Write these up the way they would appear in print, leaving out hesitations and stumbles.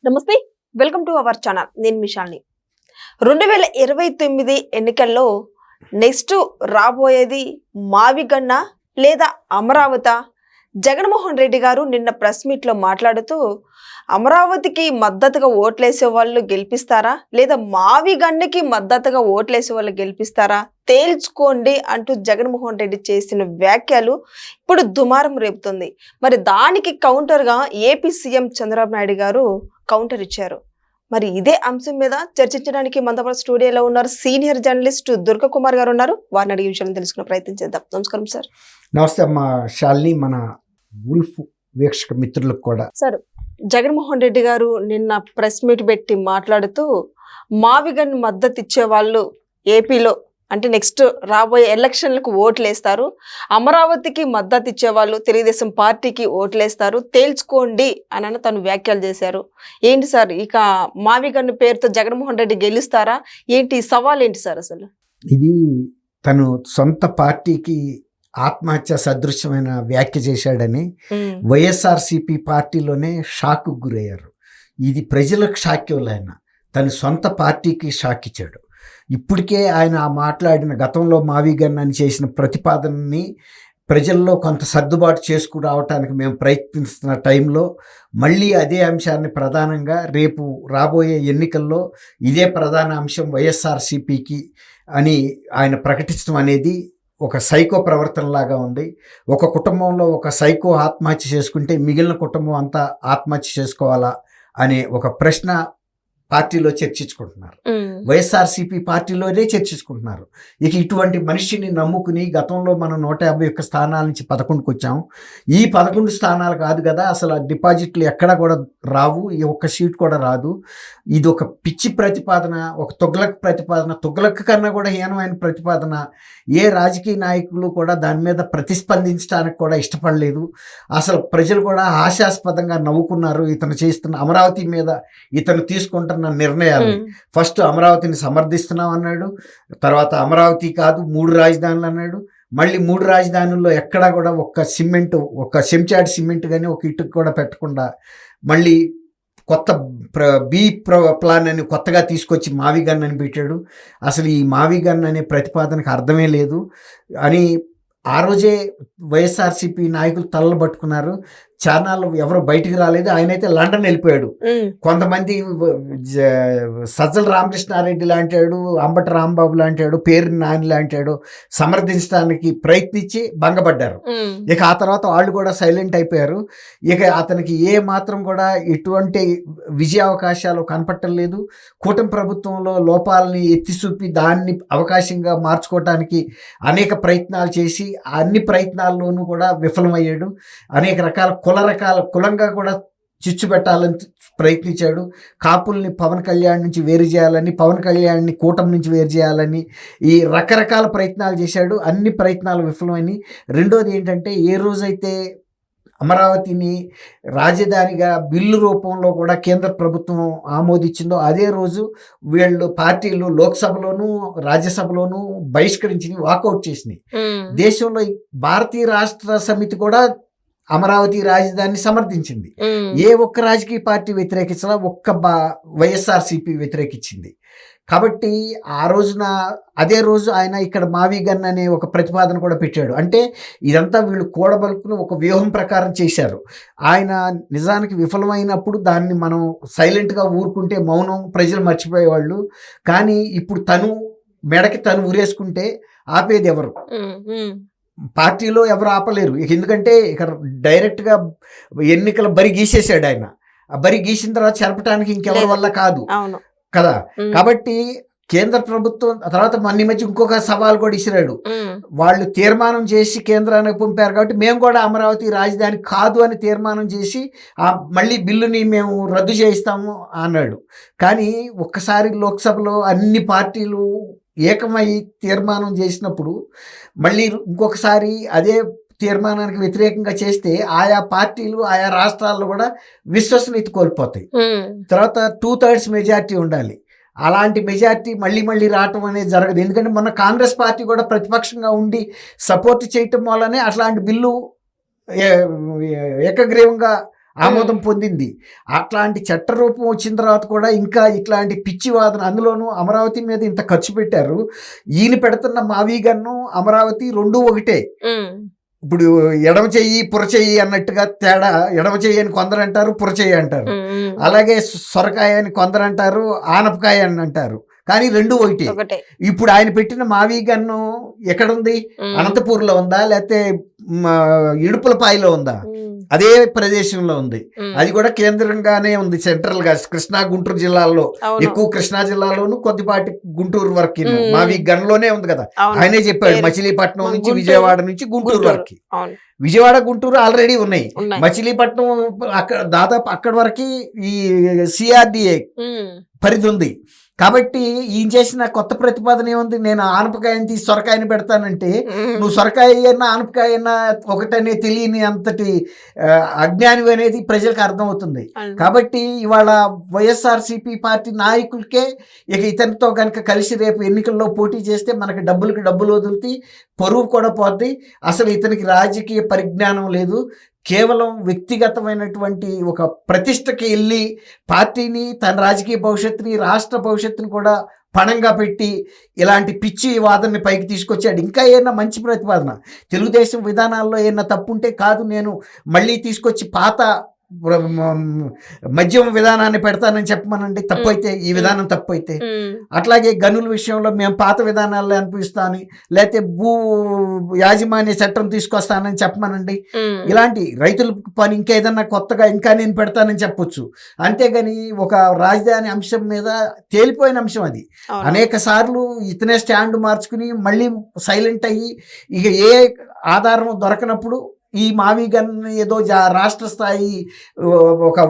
నమస్తే, welcome to our channel. నేను మిషాల్ని. 2029 ఎన్నికల్లో నెక్స్ట్ రాబోయేది మావిగన్న లేదా అమరావతి? జగన్మోహన్ రెడ్డి గారు నిన్న ప్రెస్ మీట్ లో మాట్లాడుతూ అమరావతికి మద్దతుగా ఓట్లేసే వాళ్ళు గెలిపిస్తారా లేదా మావిగన్నకి మద్దతుగా ఓట్లేసే వాళ్ళు గెలిపిస్తారా తేల్చుకోండి అంటూ జగన్మోహన్ రెడ్డి చేసిన వ్యాఖ్యలు ఇప్పుడు దుమారం రేపుతుంది. మరి దానికి కౌంటర్ గా ఏపీ సీఎం చంద్రబాబు నాయుడు గారు కౌంటర్ ఇచ్చారు. మరి ఇదే అంశం మీద చర్చించడానికి మనతో పాటు స్టూడియోలో ఉన్నారు సీనియర్ జర్నలిస్ట్ దుర్గా కుమార్ గారు ఉన్నారు. వారిని అడిగి విషయాలను తెలుసుకునే ప్రయత్నం చేద్దాం. నమస్కారం సార్. నమస్తే అమ్మ శాలిని, మన వుల్ఫ్ వీక్షక మిత్రులకు కూడా. సార్, జగన్మోహన్ రెడ్డి గారు నిన్న ప్రెస్ మీట్ పెట్టి మాట్లాడుతూ మావిగన్ మద్దతు ఇచ్చే వాళ్ళు ఏపీలో అంటే నెక్స్ట్ రాబోయే ఎలక్షన్లకు ఓట్లేస్తారు, అమరావతికి మద్దతు ఇచ్చే వాళ్ళు తెలుగుదేశం పార్టీకి ఓట్లేస్తారు, తేల్చుకోండి అని తను వ్యాఖ్యలు చేశారు. ఏంటి సార్, ఇక మావిగన్ పేరుతో జగన్మోహన్ రెడ్డి గెలుస్తారా ఏంటి? సవాల్ ఏంటి సార్ అసలు? ఇది తను సొంత పార్టీకి ఆత్మహత్య సదృశ్యమైన వ్యాఖ్య చేశాడని వైఎస్ఆర్సీపీ పార్టీలోనే షాక్ గురయ్యారు. ఇది ప్రజలకు షాక్ ఇవ్వలేన, తన సొంత పార్టీకి షాక్ ఇచ్చాడు. ఇప్పటికే ఆయన మాట్లాడిన గతంలో మావిగన్ అని చేసిన ప్రతిపాదనని ప్రజల్లో కొంత సర్దుబాటు చేసుకురావటానికి మేము ప్రయత్నిస్తున్న టైంలో మళ్ళీ అదే అంశాన్ని ప్రధానంగా రేపు రాబోయే ఎన్నికల్లో ఇదే ప్రధాన అంశం వైఎస్ఆర్సీపీకి అని ఆయన ప్రకటించడం అనేది ఒక సైకో ప్రవర్తనలాగా ఉంది. ఒక కుటుంబంలో ఒక సైకో ఆత్మహత్య చేసుకుంటే మిగిలిన కుటుంబం అంతా ఆత్మహత్య చేసుకోవాలా అనే ఒక ప్రశ్న పార్టీలో చర్చించుకుంటున్నారు. వైఎస్ఆర్సీపీ పార్టీలోనే చర్చించుకుంటున్నారు. ఇక ఇటువంటి మనిషిని నమ్ముకుని గతంలో మనం 151 స్థానాల నుంచి 11కి వచ్చాం. ఈ 11 స్థానాలు కాదు కదా, అసలు డిపాజిట్లు ఎక్కడా కూడా రావు, ఈ ఒక్క సీట్ కూడా రాదు. ఇది ఒక పిచ్చి ప్రతిపాదన, ఒక తుగ్లక్ ప్రతిపాదన, తుగ్లక్ కన్నా కూడా హీనమైన ప్రతిపాదన. ఏ రాజకీయ నాయకులు కూడా దాని మీద ప్రతిస్పందించడానికి కూడా ఇష్టపడలేదు. అసలు ప్రజలు కూడా హాస్యాస్పదంగా నవ్వుకున్నారు ఇతను చేస్తున్న అమరావతి మీద ఇతను తీసుకుంటున్న నిర్ణయాలు. ఫస్ట్ అమరావతిని సమర్థిస్తున్నాం అన్నాడు, తర్వాత అమరావతి కాదు 3 రాజధానులు అన్నాడు. మళ్ళీ 3 రాజధానుల్లో ఎక్కడా కూడా ఒక చెంచాడు సిమెంట్ కానీ ఒక ఇటుకు కూడా పెట్టకుండా మళ్ళీ కొత్త ప్లాన్ అని కొత్తగా తీసుకొచ్చి మావిగన్ అని పెట్టాడు. అసలు ఈ మావిగన్ అనే ప్రతిపాదనకు అర్థమే లేదు అని ఆ రోజే వైఎస్ఆర్సీపీ నాయకులు తలలు పట్టుకున్నారు. ఛానల్ ఎవరు బయటికి రాలేదు. ఆయనైతే లండన్ వెళ్ళిపోయాడు. కొంతమంది సజ్జల రామకృష్ణారెడ్డి లాంటాడు, అంబటి రాంబాబు లాంటాడు, పేరు నాని లాంటాడు సమర్థించడానికి ప్రయత్నించి భంగపడ్డారు. ఇక ఆ తర్వాత వాళ్ళు కూడా సైలెంట్ అయిపోయారు. ఇక అతనికి ఏ మాత్రం కూడా ఎటువంటి విజయ అవకాశాలు కనపట్టలేదు. కూటమి ప్రభుత్వంలో లోపాలని ఎత్తి చూపి దాన్ని అవకాశంగా మార్చుకోవటానికి అనేక ప్రయత్నాలు చేసి అన్ని ప్రయత్నాల్లోనూ కూడా విఫలమయ్యాడు. అనేక రకాల కులంగా కూడా చిచ్చు పెట్టాలని ప్రయత్నించాడు. కాపుల్ని పవన్ కళ్యాణ్ నుంచి వేరు చేయాలని, పవన్ కళ్యాణ్ని కూటమి నుంచి వేరు చేయాలని ఈ రకరకాల ప్రయత్నాలు చేశాడు. అన్ని ప్రయత్నాలు విఫలమని. రెండోది ఏంటంటే, ఏ రోజైతే అమరావతిని రాజధానిగా బిల్లు రూపంలో కూడా కేంద్ర ప్రభుత్వం ఆమోదించిందో అదే రోజు వీళ్ళు పార్టీలు లోక్సభలోనూ రాజ్యసభలోనూ బహిష్కరించి వాకౌట్ చేసినాయి. దేశంలో భారతీయ రాష్ట్ర సమితి కూడా అమరావతి రాజధానిని సమర్థించింది. ఏ ఒక్క రాజకీయ పార్టీ వ్యతిరేకించినా ఒక్క వైఎస్ఆర్సీపీ వ్యతిరేకించింది. కాబట్టి ఆ రోజున అదే రోజు ఆయన ఇక్కడ మావిగన్ అనే ఒక ప్రతిపాదన కూడా పెట్టాడు. అంటే ఇదంతా వీళ్ళు కూడబలుకుని ఒక వ్యూహం ప్రకారం చేశారు. ఆయన నిజానికి విఫలమైనప్పుడు దాన్ని మనం సైలెంట్గా ఊరుకుంటే మౌనం ప్రజలు మర్చిపోయేవాళ్ళు. కానీ ఇప్పుడు తను మెడకి తను ఊరేసుకుంటే ఆపేది ఎవరు? పార్టీలో ఎవరు ఆపలేరు. ఎందుకంటే ఇక్కడ డైరెక్ట్గా ఎన్నికల బరి గీసేసాడు ఆయన. ఆ బరి గీసిన తర్వాత చెరపటానికి ఇంకెవరి వల్ల కాదు కదా. కాబట్టి కేంద్ర ప్రభుత్వం తర్వాత ఈ మధ్య ఇంకొక సవాల్ కూడా ఇసిరాడు. వాళ్ళు తీర్మానం చేసి కేంద్రానికి పంపారు కాబట్టి మేము కూడా అమరావతి రాజధాని కాదు అని తీర్మానం చేసి మళ్ళీ బిల్లుని మేము రద్దు చేయిస్తాము అన్నాడు. కానీ ఒక్కసారి లోక్సభలో అన్ని పార్టీలు ఏకమై తీర్మానం చేసినప్పుడు మళ్ళీ ఇంకొకసారి అదే తీర్మానానికి వ్యతిరేకంగా చేస్తే ఆయా పార్టీలు ఆయా రాష్ట్రాల్లో కూడా విశ్వసనీయత కోల్పోతాయి. తర్వాత 2/3 మెజార్టీ ఉండాలి. అలాంటి మెజార్టీ మళ్ళీ రావటం అనేది జరగదు. ఎందుకంటే మొన్న కాంగ్రెస్ పార్టీ కూడా ప్రతిపక్షంగా ఉండి సపోర్ట్ చేయటం వల్లనే అట్లాంటి బిల్లు ఏకగ్రీవంగా ఆమోదం పొందింది. అట్లాంటి చట్ట రూపం వచ్చిన తర్వాత కూడా ఇంకా ఇట్లాంటి పిచ్చి వాదన, అందులోనూ అమరావతి మీద ఇంత ఖర్చు పెట్టారు. ఈయన పెడుతున్న మావీ గన్ను అమరావతి రెండు ఒకటే. ఇప్పుడు ఎడమ చెయ్యి పురచెయ్యి అన్నట్టుగా తేడా. ఎడమ చెయ్యి అని కొందరు అంటారు, పురచెయ్యి అంటారు. అలాగే సొరకాయ అని కొందరు అంటారు, ఆనపకాయ అని అంటారు. కానీ రెండు ఒకటి. ఇప్పుడు ఆయన పెట్టిన మావీ గన్ను ఎక్కడుంది? అనంతపూర్లో ఉందా, లేకపోతే ఇడుపులపాయలో ఉందా? అదే ప్రదేశంలో ఉంది. అది కూడా కేంద్రంగానే ఉంది, సెంట్రల్ గా. కృష్ణా గుంటూరు జిల్లాల్లో ఎక్కువ, కృష్ణా జిల్లాలోను కొద్దిపాటి గుంటూరు వరకు మావి గన్లోనే ఉంది కదా. ఆయనే చెప్పాడు, మచిలీపట్నం నుంచి విజయవాడ నుంచి గుంటూరు వరకు. విజయవాడ గుంటూరు ఆల్రెడీ ఉన్నాయి. మచిలీపట్నం అక్కడ దాదాపు అక్కడి వరకు ఈ సిఆర్డిఏ పరిధి ఉంది. కాబట్టి ఈయన చేసిన కొత్త ప్రతిపాదన ఏముంది? నేను ఆనపకాయని తీసి సొరకాయని పెడతానంటే, నువ్వు సొరకాయ అయినా ఆనపకాయ అయినా ఒకటనే తెలియని అంతటి అజ్ఞానం అనేది ప్రజలకు అర్థమవుతుంది. కాబట్టి ఇవాళ వైఎస్ఆర్సీపీ పార్టీ నాయకులకే ఇక ఇతనితో కనుక కలిసి రేపు ఎన్నికల్లో పోటీ చేస్తే మనకి డబ్బులు వదులుతాయి, పరువు కూడా పోద్ది. అసలు ఇతనికి రాజకీయ పరిజ్ఞానం లేదు. కేవలం వ్యక్తిగతమైనటువంటి ఒక ప్రతిష్టకి వెళ్ళి పార్టీని, తన రాజకీయ భవిష్యత్తుని, రాష్ట్ర భవిష్యత్తుని కూడా పణంగా పెట్టి ఇలాంటి పిచ్చి వాదనని పైకి తీసుకొచ్చాడు. ఇంకా ఏమన్నా మంచి ప్రతిపాదన, తెలుగుదేశం విధానాల్లో ఏమన్నా తప్పుంటే, కాదు నేను మళ్ళీ తీసుకొచ్చి పాత మద్యం విధానాన్ని పెడతానని చెప్పమనండి, తప్పైతే, ఈ విధానం తప్పైతే. అట్లాగే గనుల విషయంలో మేము పాత విధానాల్లో అనిపిస్తాను, లేకపోతే భూ యాజమాన్య చట్టం తీసుకొస్తానని చెప్పమనండి. ఇలాంటి రైతుల పని ఇంకేదన్నా కొత్తగా ఇంకా నేను పెడతానని చెప్పొచ్చు. అంతేగాని ఒక రాజధాని అంశం మీద తేలిపోయిన అంశం అది. అనేక సార్లు ఇతనే స్టాండ్ మార్చుకుని మళ్ళీ సైలెంట్ అయ్యి ఇక ఏ ఆధారం దొరకనప్పుడు ఈ మావీ గన్ ఏదో రాష్ట్ర స్థాయి ఒక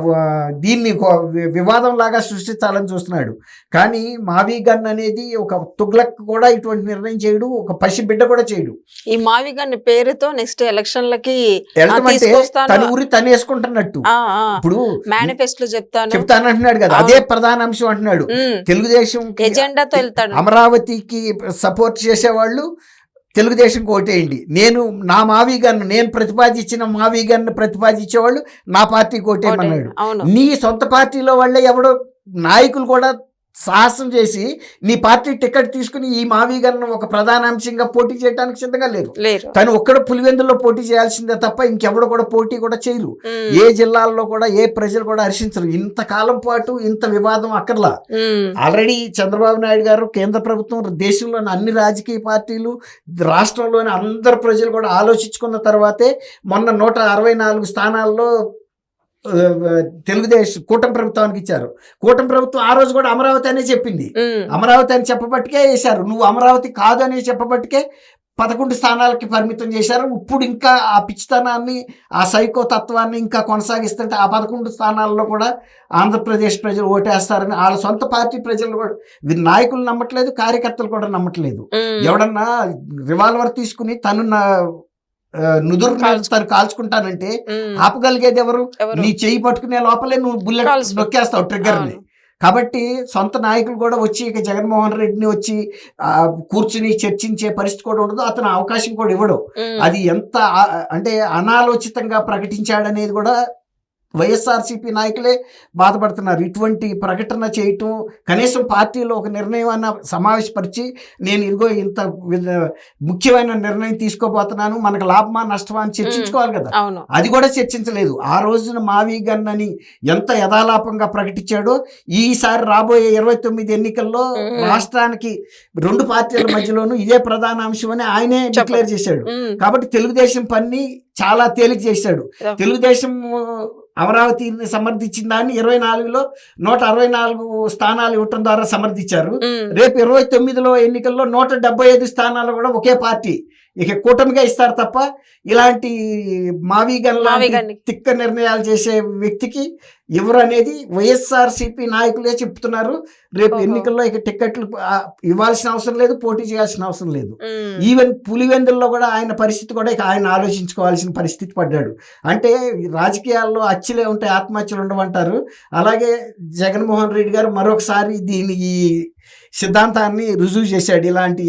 దీన్ని వివాదం లాగా సృష్టించాలని చూస్తున్నాడు. కానీ మావీ గన్ అనేది ఒక తుగ్లక్ కూడా ఇటువంటి నిర్ణయం చేయడు, ఒక పసి బిడ్డ కూడా చేయడు. ఈ మావీ గన్ పేరుతో నెక్స్ట్ ఎలక్షన్లకి తన ఊరి తను వేసుకుంటున్నట్టు. ఇప్పుడు మేనిఫెస్టో చెప్తానంటున్నాడు కదా, అదే ప్రధాన అంశం అంటున్నాడు. తెలుగుదేశం ఎజెండాతో వెళ్తాడు. అమరావతికి సపోర్ట్ చేసేవాళ్ళు తెలుగుదేశం కోటేయండి, నేను నా మావీ గన్ను, నేను ప్రతిపాదించిన మావీ గన్ను ప్రతిపాదించేవాళ్ళు నా పార్టీ కోటేయమన్నాడు. నీ సొంత పార్టీలో వాళ్ళే ఎవడో నాయకులు కూడా సాహసం చేసి నీ పార్టీ టికెట్ తీసుకుని ఈ మావీ గన్ను ఒక ప్రధాన అంశంగా పోటీ చేయడానికి సిద్ధంగా లేరు. తను ఒక్కడ పులివెందుల్లో పోటీ చేయాల్సిందే తప్ప ఇంకెవడో కూడా పోటీ కూడా చేయరు. ఏ జిల్లాల్లో కూడా ఏ ప్రజలు కూడా హర్షించరు. ఇంతకాలం పాటు ఇంత వివాదం అక్కర్లా. ఆల్రెడీ చంద్రబాబు నాయుడు గారు, కేంద్ర ప్రభుత్వం, దేశంలోని అన్ని రాజకీయ పార్టీలు, రాష్ట్రంలోని అందరు ప్రజలు కూడా ఆలోచించుకున్న తర్వాతే మొన్న 164 స్థానాల్లో తెలుగుదేశం కూటమి ప్రభుత్వానికి ఇచ్చారు. కూటమి ప్రభుత్వం ఆ రోజు కూడా అమరావతి అనే చెప్పింది. అమరావతి అని చెప్పబట్టికే వేశారు. నువ్వు అమరావతి కాదు అని చెప్పబట్టికే 11 స్థానాలకి పరిమితం చేశారు. ఇప్పుడు ఇంకా ఆ పిచ్చితనాన్ని, ఆ సైకో తత్వాన్ని ఇంకా కొనసాగిస్తుంటే ఆ 11 స్థానాల్లో కూడా ఆంధ్రప్రదేశ్ ప్రజలు ఓటేస్తారని వాళ్ళ సొంత పార్టీ ప్రజలు కూడా, నాయకులు నమ్మట్లేదు, కార్యకర్తలు కూడా నమ్మట్లేదు. ఎవడన్నా రివాల్వర్ తీసుకుని తను నుదురు తను కాల్చుకుంటానంటే ఆపగలిగేది ఎవరు? నీ చెయ్యి పట్టుకునే లోపలే నువ్వు బుల్లెట్ నొక్కేస్తావు ట్రిగ్గర్ని. కాబట్టి సొంత నాయకులు కూడా వచ్చి ఇక జగన్మోహన్ రెడ్డిని వచ్చి కూర్చుని చర్చించే పరిస్థితి కూడా ఉండదు. అతను అవకాశం కూడా ఇవ్వడు. అది ఎంత అంటే అనాలోచితంగా ప్రకటించాడనేది కూడా వైఎస్ఆర్సీపీ నాయకులే బాధపడుతున్నారు. ఇటువంటి ప్రకటన చేయటం, కనీసం పార్టీలో ఒక నిర్ణయం అన్న సమావేశపరిచి నేను ఇదిగో ఇంత ముఖ్యమైన నిర్ణయం తీసుకోబోతున్నాను, మనకు లాభమా నష్టమా అని చర్చించుకోవాలి కదా. అది కూడా చర్చించలేదు. ఆ రోజున మావీ గన్ అని ఎంత యథాలాపంగా ప్రకటించాడో ఈసారి రాబోయే 29 ఎన్నికల్లో రాష్ట్రానికి 2 పార్టీల మధ్యలోనూ ఇదే ప్రధాన అంశం అని ఆయనే డిక్లేర్ చేశాడు. కాబట్టి తెలుగుదేశం పని చాలా తేలిక చేశాడు. తెలుగుదేశం అమరావతిని సమర్థించిన దాన్ని 24లో 164 స్థానాలు ఇవ్వటం ద్వారా సమర్థించారు. రేపు 29లో ఎన్నికల్లో 175 స్థానాలు కూడా ఒకే పార్టీ ఇక కూటమిగా ఇస్తారు తప్ప ఇలాంటి మావీ గన్ తిక్క నిర్ణయాలు చేసే వ్యక్తికి ఎవరు అనేది వైఎస్ఆర్సీపీ నాయకులే చెప్తున్నారు. రేపు ఎన్నికల్లో ఇక టికెట్లు ఇవ్వాల్సిన అవసరం లేదు, పోటీ చేయాల్సిన అవసరం లేదు. ఈవెన్ పులివెందుల్లో కూడా ఆయన పరిస్థితి కూడా ఇక ఆయన ఆలోచించుకోవాల్సిన పరిస్థితి పడ్డాడు. అంటే రాజకీయాల్లో అచ్చులే ఉంటాయి, ఆత్మహత్యలు ఉండమంటారు. అలాగే జగన్మోహన్ రెడ్డి గారు మరొకసారి ఈ సిద్ధాంతాన్ని రుజువు చేశాడు. ఇలాంటి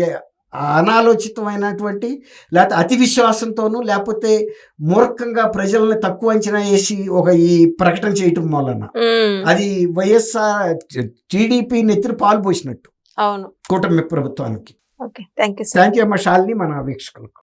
అనాలోచితమైనటువంటి లేకపోతే అతి విశ్వాసంతోనూ లేకపోతే మూర్ఖంగా ప్రజల్ని తక్కువ అంచనా వేసి ఈ ప్రకటన చేయటం వలన అది వైఎస్ఆర్ టీడీపీ నెత్తిన పాలు పోసినట్టు అవును. కూటమి ప్రభుత్వానికి. Okay, thank you. Thank you అమ్మ శాలిని, మన వీక్షకులకు.